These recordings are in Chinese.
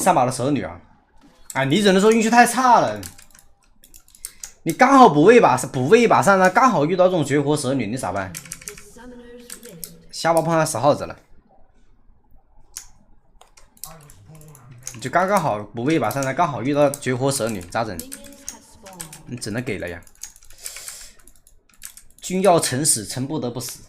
3把的蛇女啊！哎，你只能说运气太差了。你刚好补位一把上，刚好遇到这种绝活蛇女，你咋办？下把碰上10号子了，就刚刚好补位一把上，刚好遇到绝活蛇女，咋整？你只能给了呀。君要臣死，臣不得不死。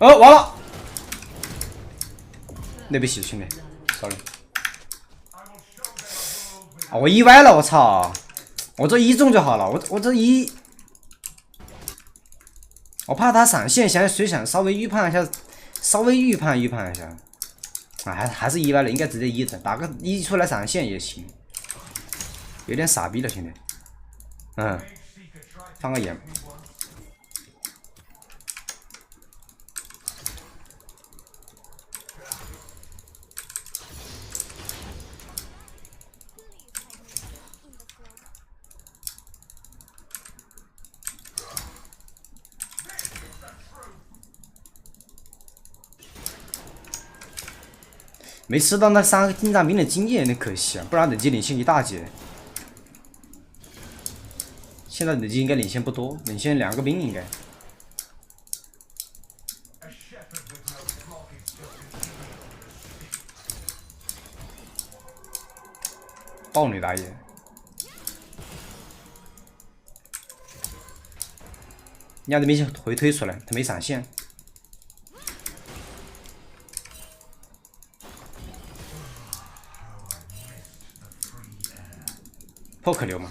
完了，对不起，兄弟 ，sorry。啊，我1歪了，我操！我这1中就好了，我这1，我怕他闪现，想稍微预判一下，预判一下。啊，还是1歪了，应该直接1的，打个1出来闪现也行。有点傻逼了，兄弟。放个眼。没吃到那3个近战兵的经验，有点可惜啊，不然累计领先一大截。现在累计应该领先不多，领先2个兵应该。豹女打野，人家这边回推出来，他没闪现。破可流吗？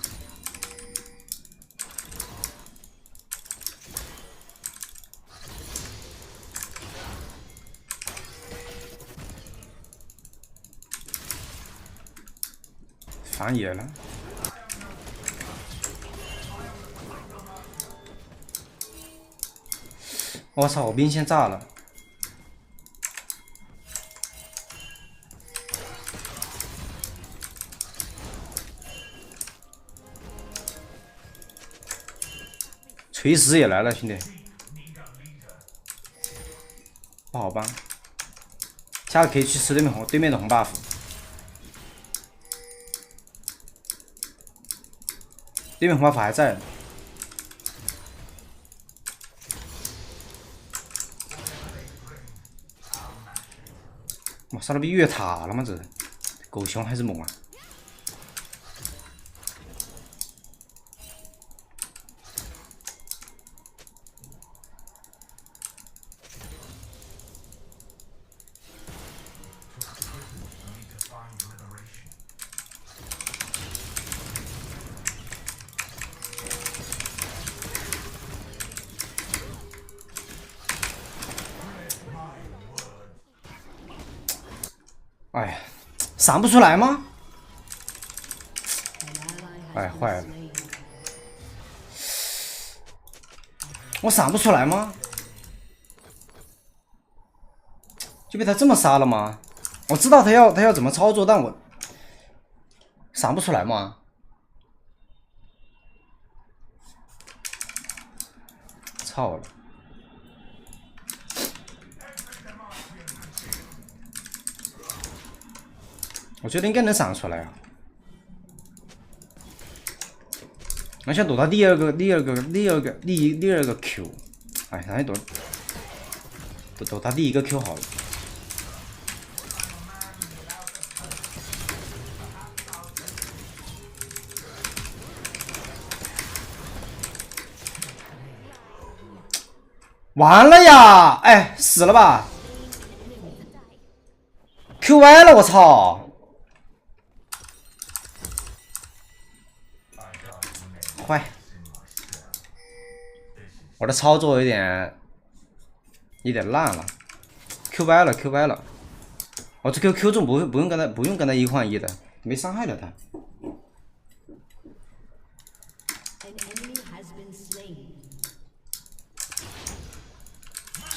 反野了！我操！我兵线炸了！锤石也来了，兄弟，不好帮。下次可以去吃对面的红 buff。对面红 buff 还在。我杀了逼越塔了吗？这狗熊还是猛啊！哎呀，闪不出来吗？哎，坏了！我闪不出来吗？就被他这么杀了吗？我知道他要怎么操作，但我闪不出来吗？操了！我觉得应该能闪出来啊！我想躲到第二个 Q， 哎，还是躲他第1个 Q 好了。完了呀！哎，死了吧 ？Q 歪了，我操！坏！我的操作有点烂了 ，Q 歪了。我这 Q 中不用跟他1换1的，没伤害了他。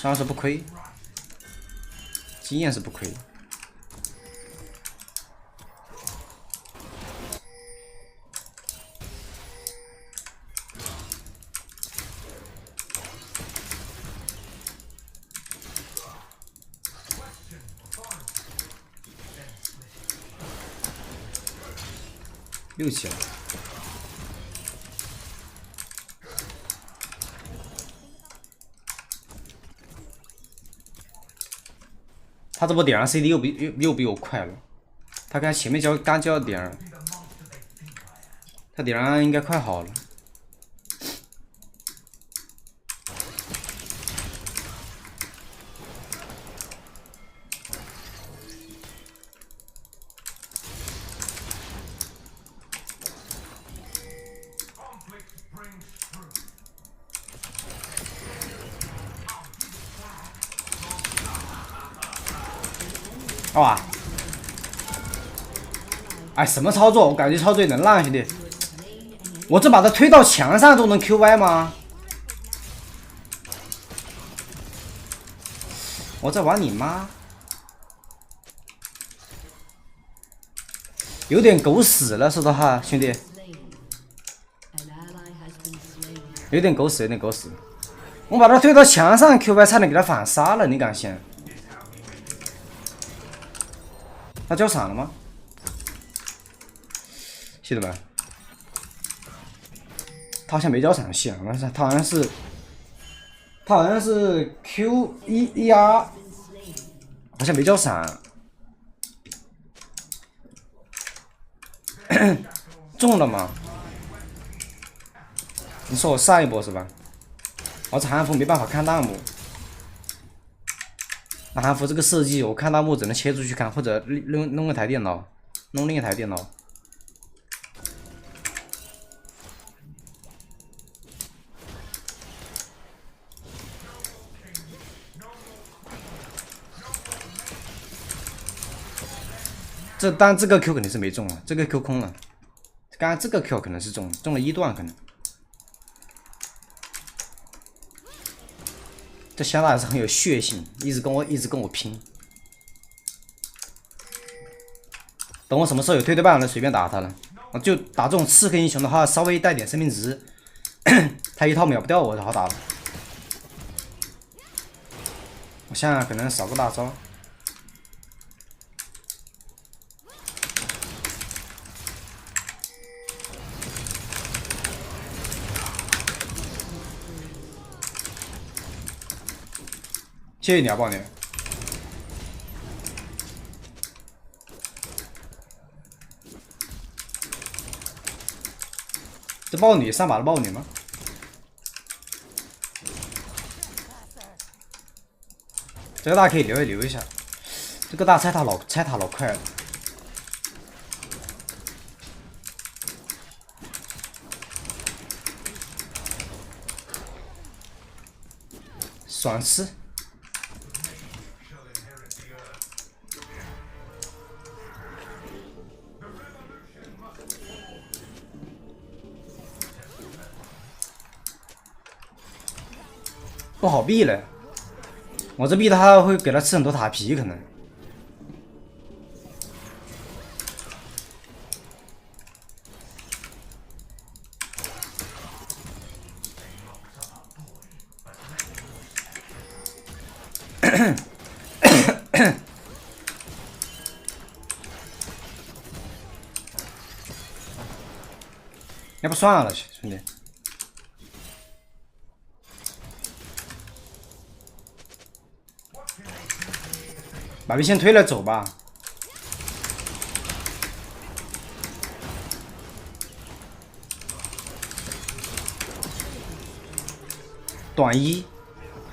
虽然说不亏，经验是不亏。6级了。他这波点上 CD 又比我快了，他看前面刚交点儿，他点上应该快好了。哇！哎，什么操作？我感觉操作有点烂，兄弟。我这把他推到墙上都能 QY 吗？我在玩你妈！有点狗屎了，说实话，兄弟。有点狗屎，有点狗屎。我把他推到墙上 QY， 差点给他反杀了，你敢信？他交闪了吗？兄弟们，他好像没交闪系啊，他好像是 Q1ER， 好像没交闪。中了吗？你说我上一波是吧？我这韩服没办法看弹幕。那韩服这个设计，我看弹幕只能切出去看，或者弄一台电脑，弄另一台电脑。但这个 Q 肯定是没中啊，这个 Q 空了。刚刚这个 Q 可能是中了1段，可能。这香奈还是很有血性，一直跟我拼。等我什么时候有推半了，随便打他了。就打这种刺客英雄的话，稍微带点生命值，他一套秒不掉我就好打了。我现在可能少个大招。谢谢你啊，暴年。这豹女上把的豹女吗？这个大可以留一下。这个大拆塔老快了。爽吃。不好避了，我这避他会给他吃很多塔皮，可能。要不算了，兄弟。把兵线推了走吧。短一，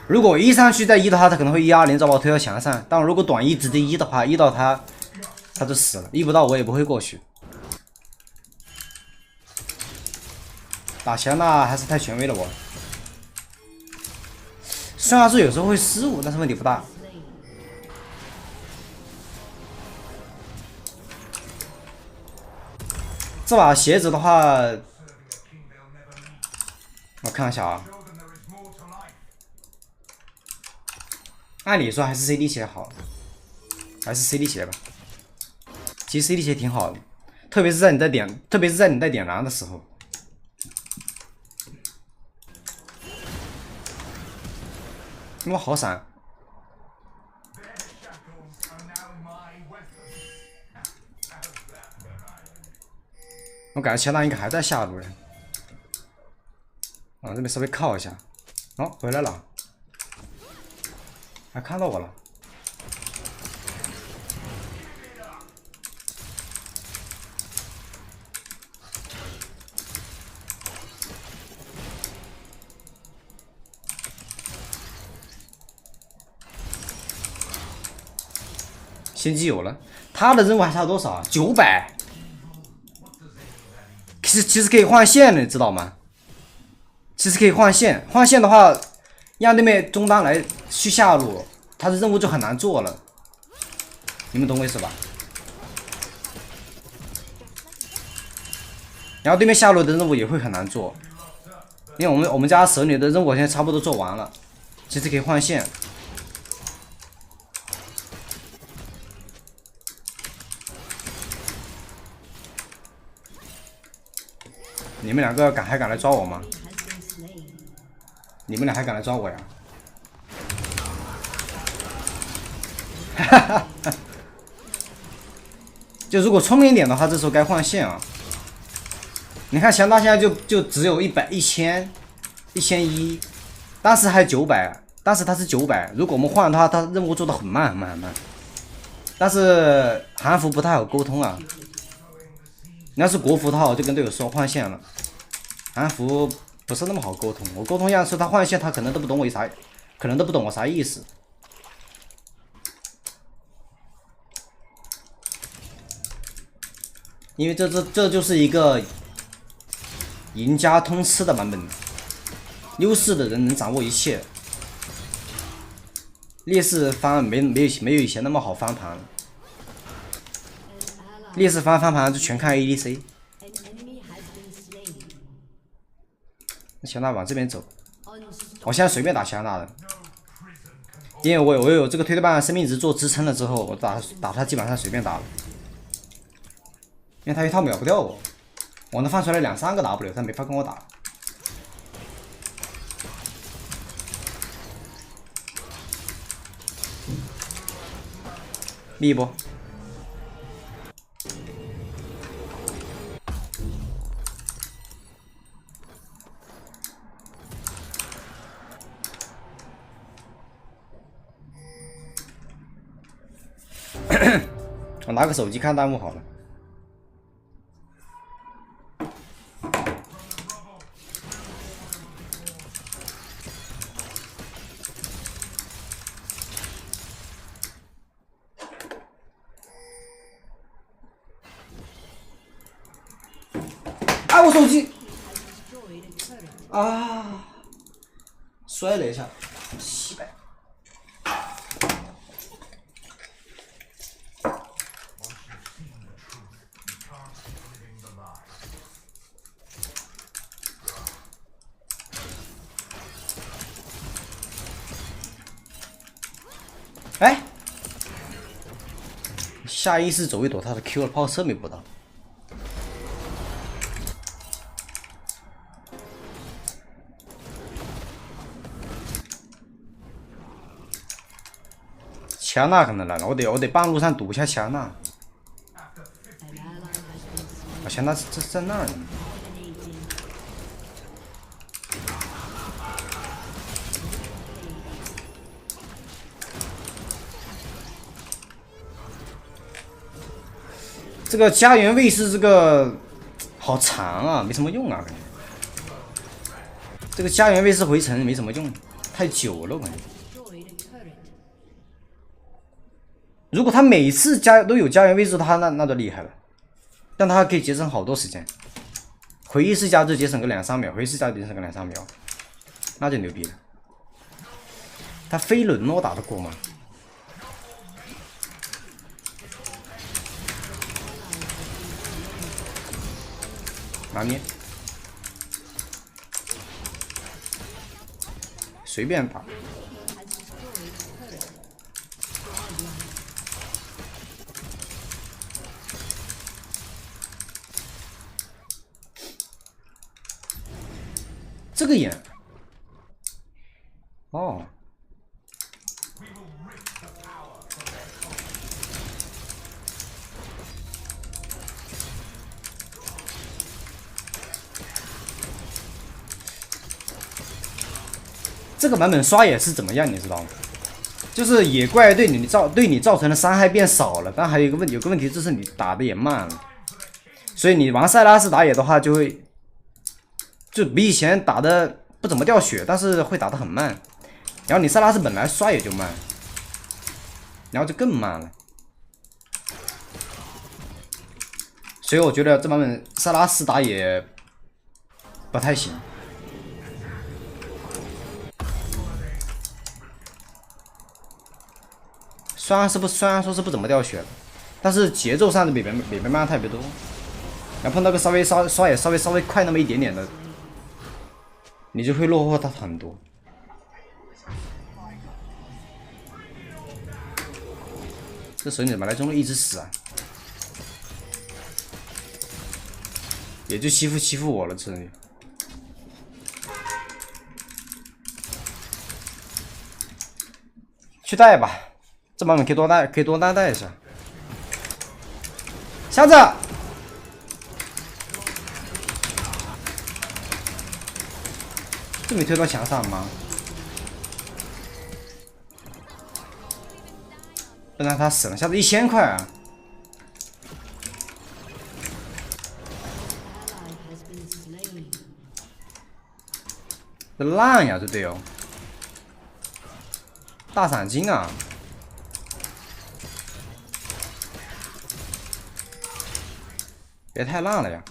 如果一上去再一的话，他可能会120招把我推到墙上。但如果短一直接一的话，一到他就死了，一不到我也不会过去。打墙那还是太权威了我。虽然说有时候会失误，但是问题不大。这把鞋子的话，我看一下啊。按理说还是 CD 鞋好，还是 CD 鞋吧。其实 CD 鞋挺好的，特别是在你在点燃的时候。哇，好闪！我感觉前男应该还在下路呢。啊，这边稍微靠一下。哦，回来了，还看到我了。先机有了，他的任务还差多少？900。其实可以换线的，你知道吗？其实可以换线，换线的话，让对面中单来去下路，他的任务就很难做了。你们懂我意思吧？然后对面下路的任务也会很难做，因为我们家蛇女的任务现在差不多做完了，其实可以换线。你们两个还敢来抓我吗？你们俩还敢来抓我呀？哈哈哈！就如果聪明一点的话，这时候该换线啊。你看强大现在就只有1001，当时还900，当时他是900。如果我们换的话，他任务做的很慢。但是韩服不太好沟通啊。你要是国服的话，我就跟队友说换线了。韩服不是那么好沟通，我沟通样说他换线，他可能都不懂我啥意思。因为这就是一个赢家通吃的版本，优势的人能掌握一切，劣势方没有以前那么好翻盘了。劣势翻盘就全看 ADC。强大往这边走，我现在随便打强大的，因为我有这个推特棒生命值做支撑了之后，我打他基本上随便打了，因为他一套秒不掉我，我能放出来2、3个 W， 他没法跟我打。密一波。我拿个手机看弹幕好了。啊！我手机啊，摔了一下，西北。哎，下意识走一躲，他的 Q 了，炮车没补到。强娜可能来了，我得半路上堵一下强娜。强娜这在那儿呢。这个家园卫士这个好长啊，没什么用啊，感觉。这个家园卫士回城没什么用，太久了，我感觉。如果他每次都有家园卫士，他那就厉害了，但他可以节省好多时间。回1次家就节省个2、3秒，回1次家就节省个2、3秒，那就牛逼了。他飞轮我打得过吗？拿捏，随便打。这个眼，哦，这个版本刷野是怎么样，你知道吗？就是野怪对你造成的伤害变少了，但还有一个问题就是你打的也慢了，所以你玩塞拉斯打野的话，就比以前打的不怎么掉血，但是会打得很慢。然后你塞拉斯本来刷野就慢，然后就更慢了。所以我觉得这版本塞拉斯打野不太行。虽然说是不怎么掉血的，但是节奏上的比别慢特别多。然后碰到个刷野稍微快那么一点点的，你就会落后他很多。这时候你怎么来中路一直死啊？也就欺负我了，这里。去带吧，这版本可以多带一下。瞎子，这没推到墙上吗？不然他死了，瞎子1000块啊！这烂呀，这队友，大闪金啊！别太烂了呀！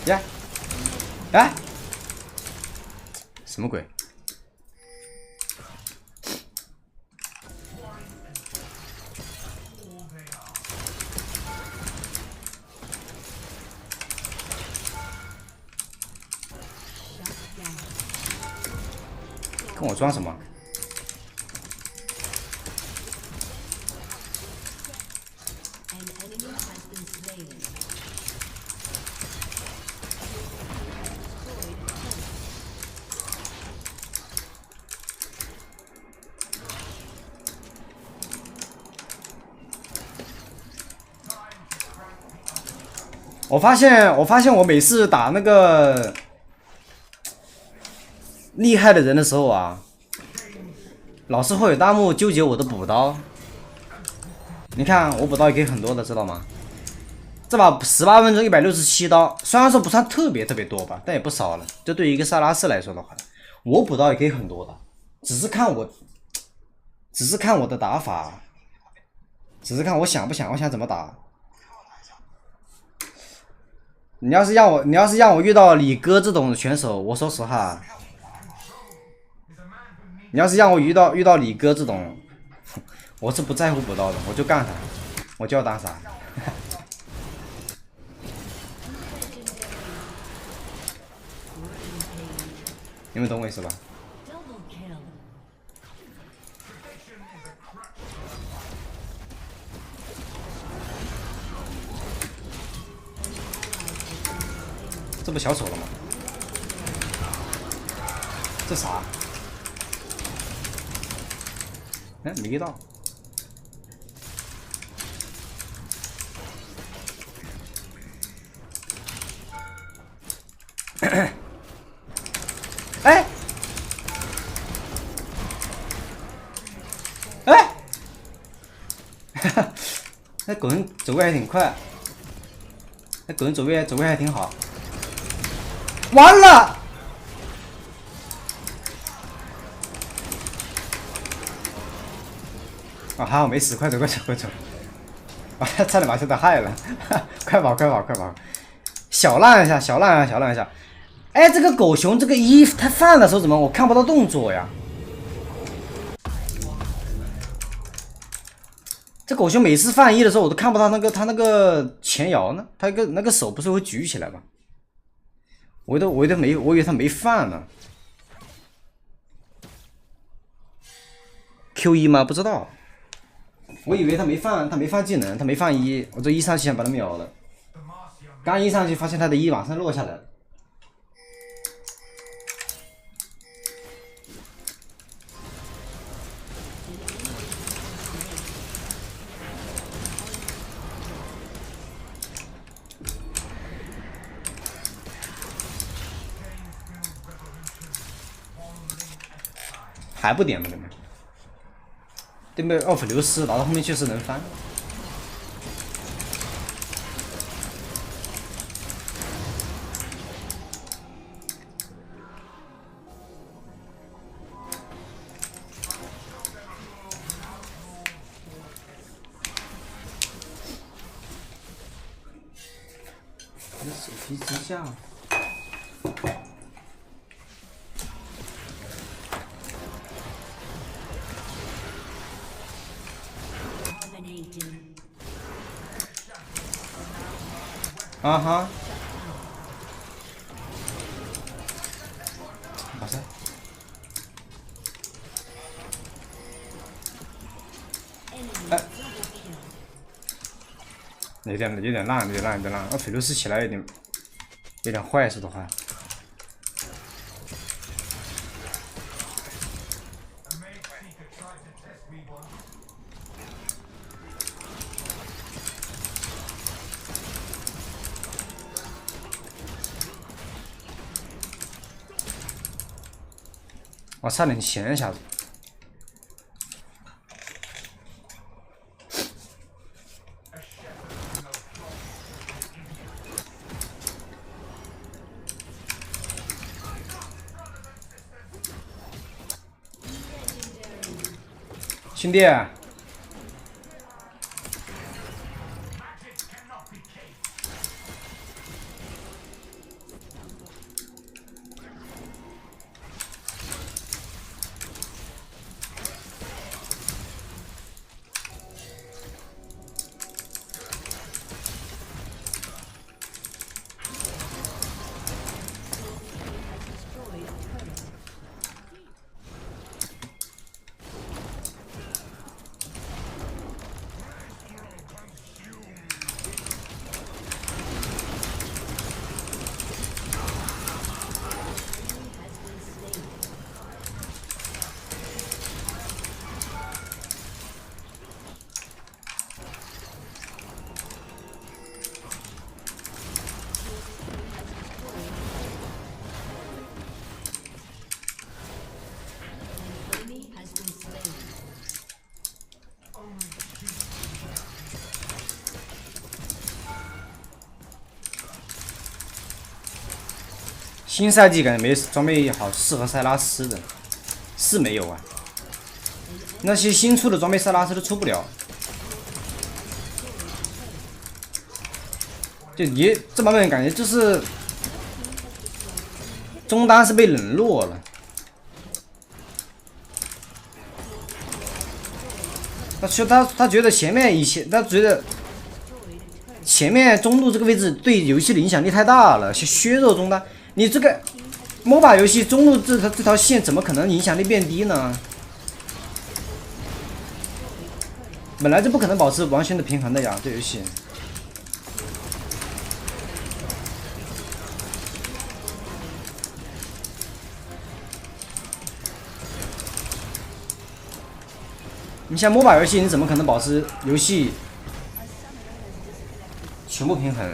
呀！哎，什么鬼？跟我装什么？我发现我每次打那个厉害的人的时候啊，老是会有弹幕纠结我的补刀。你看我补刀也可以很多的，知道吗？这把18分钟167刀，虽然说不算特别多吧，但也不少了。这对于一个塞拉斯来说的话，我补刀也可以很多的，只是看我的打法，只是看我想怎么打。你要是让我遇到李哥这种选手，我说实话，你要是让我遇到李哥这种，我是不在乎补刀的，我就干他，我就要打傻。你们懂我意思吧？这不小丑了吗？这啥？哎，没给到。哎，哎，那狗人走位还挺快，那狗人走位还挺好。完了！啊，还好没死，快走！啊，差点把现在害了，快跑！小浪一下！哎，这个狗熊这个它放的时候怎么我看不到动作呀？这狗熊每次放的时候，我都看不到它那个前摇呢，它那个手不是会举起来吗？我以为他没放呢。Q1吗？不知道。我以为他没放技能，他没放一，我这一上去想把他秒了。刚一上去发现他的一马上落下来了。还不点吗？对面奥弗留斯打到后面确实能翻。这手皮之下。啊哈！马赛，哎，有点烂，那菲卢斯起来有点坏，说的话。我差点前一下子。兄弟，新赛季感觉没装备好适合塞拉斯的，是没有啊。那些新出的装备塞拉斯都出不了。就你这版本感觉就是中单是被冷落了。他觉得前面他觉得前面中路这个位置对游戏的影响力太大了，削弱中单。你这个 MOBA 游戏中路这条线怎么可能影响力变低呢？本来就不可能保持完全的平衡的呀，这游戏。你像 MOBA 游戏，你怎么可能保持游戏全部平衡？